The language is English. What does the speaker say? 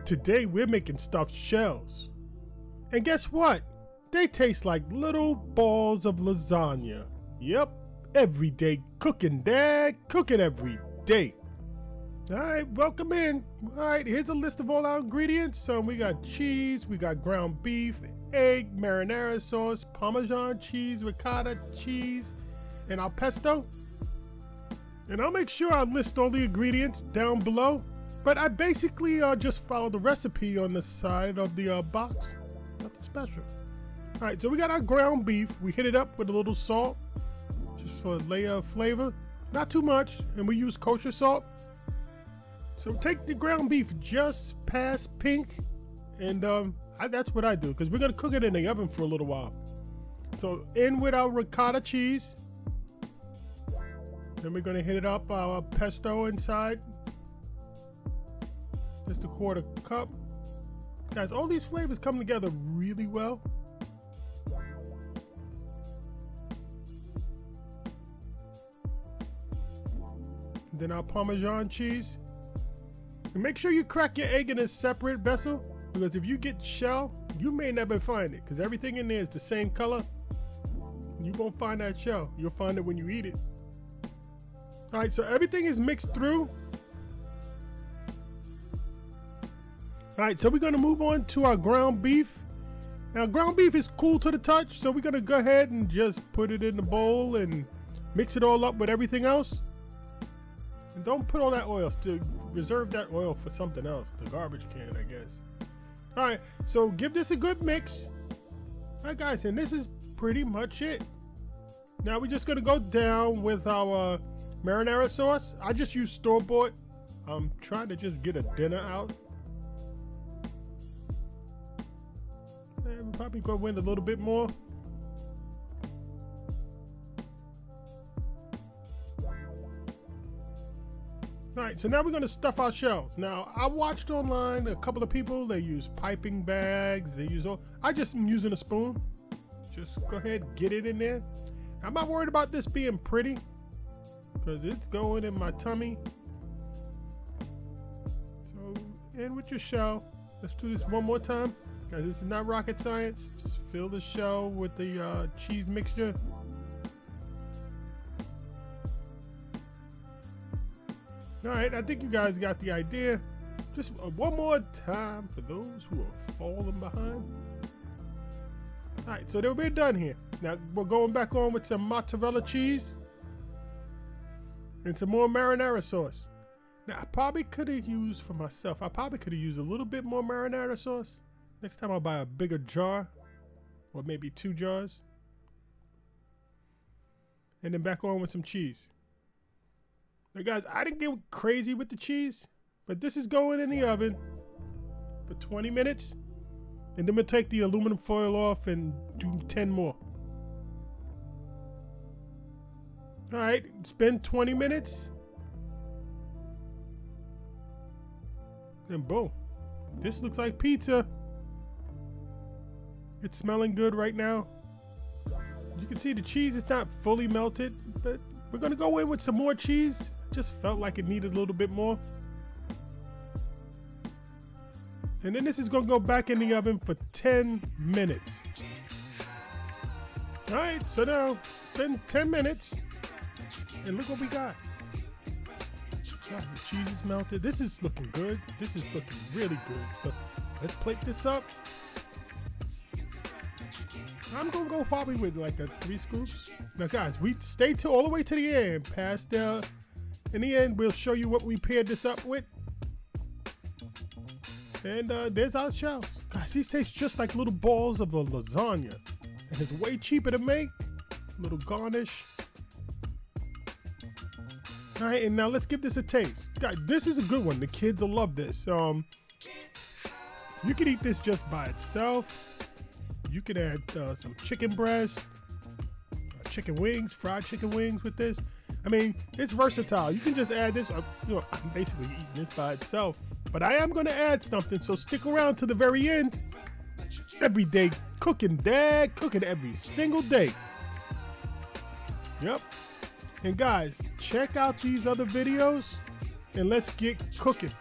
Today we're making stuffed shells. And guess what? They taste like little balls of lasagna. Yep, everyday cooking, Dad. Cooking every day. Alright, welcome in. Alright, here's a list of all our ingredients. So we got cheese, we got ground beef, egg, marinara sauce, parmesan cheese, ricotta cheese, and our pesto. And I'll make sure I list all the ingredients down below. But I basically just follow the recipe on the side of the box. Nothing special. Alright, so we got our ground beef. We hit it up with a little salt, just for a layer of flavor. Not too much, and we use kosher salt. So take the ground beef just past pink, and that's what I do, because we're going to cook it in the oven for a little while. So in with our ricotta cheese. Then we're going to hit it up, our pesto inside. Just a quarter cup. Guys, all these flavors come together really well. Then our parmesan cheese. And make sure you crack your egg in a separate vessel, because if you get shell, you may never find it, because everything in there is the same color. You won't find that shell. You'll find it when you eat it. Alright, so everything is mixed through. Alright, so we're going to move on to our ground beef. Now, ground beef is cool to the touch, so we're going to go ahead and just put it in the bowl and mix it all up with everything else. And don't put all that oil. Still reserve that oil for something else, the garbage can, I guess. Alright, so give this a good mix. Alright, guys, and this is pretty much it. Now we're just going to go down with our marinara sauce. I just use store-bought. I'm trying to just get a dinner out. We're probably going to win a little bit more. Alright, so now we're going to stuff our shells. Now, I watched online a couple of people, they use piping bags, they use all. I just am using a spoon. Just go ahead, get it in there. I'm not worried about this being pretty, because it's going in my tummy. So, in with your shell. Let's do this one more time. Guys, this is not rocket science. Just fill the shell with the cheese mixture. Alright, I think you guys got the idea. Just one more time for those who are falling behind. Alright, so then we're done here. Now we're going back on with some mozzarella cheese and some more marinara sauce. Now I probably could have used for myself, I probably could have used a little bit more marinara sauce. Next time I'll buy a bigger jar, or maybe 2 jars. And then back on with some cheese. Now guys, I didn't get crazy with the cheese, but this is going in the oven for 20 minutes. And then we'll take the aluminum foil off and do 10 more. Alright, it's been 20 minutes. And boom. This looks like pizza. It's smelling good right now. You can see the cheese is not fully melted, but we're gonna go in with some more cheese. Just felt like it needed a little bit more. And then this is gonna go back in the oven for 10 minutes. Alright, so now it's been 10 minutes. And look what we got. God, the cheese is melted. This is looking good. This is looking really good. So let's plate this up. I'm gonna go probably with like a 3 scoops. Now guys, we stay all the way to the end. Past the in the end, we'll show you what we paired this up with. And there's our shells. Guys, these taste just like little balls of a lasagna. And it's way cheaper to make. A little garnish. Alright, and now let's give this a taste. Guys, this is a good one. The kids will love this. You can eat this just by itself. You can add some chicken breast, chicken wings, fried chicken wings with this. I mean, it's versatile. You can just add this. You know, I'm basically eating this by itself. But I am going to add something, so stick around to the very end. Everyday cooking, Dad. Cooking every single day. Yep. And guys, check out these other videos and let's get cooking.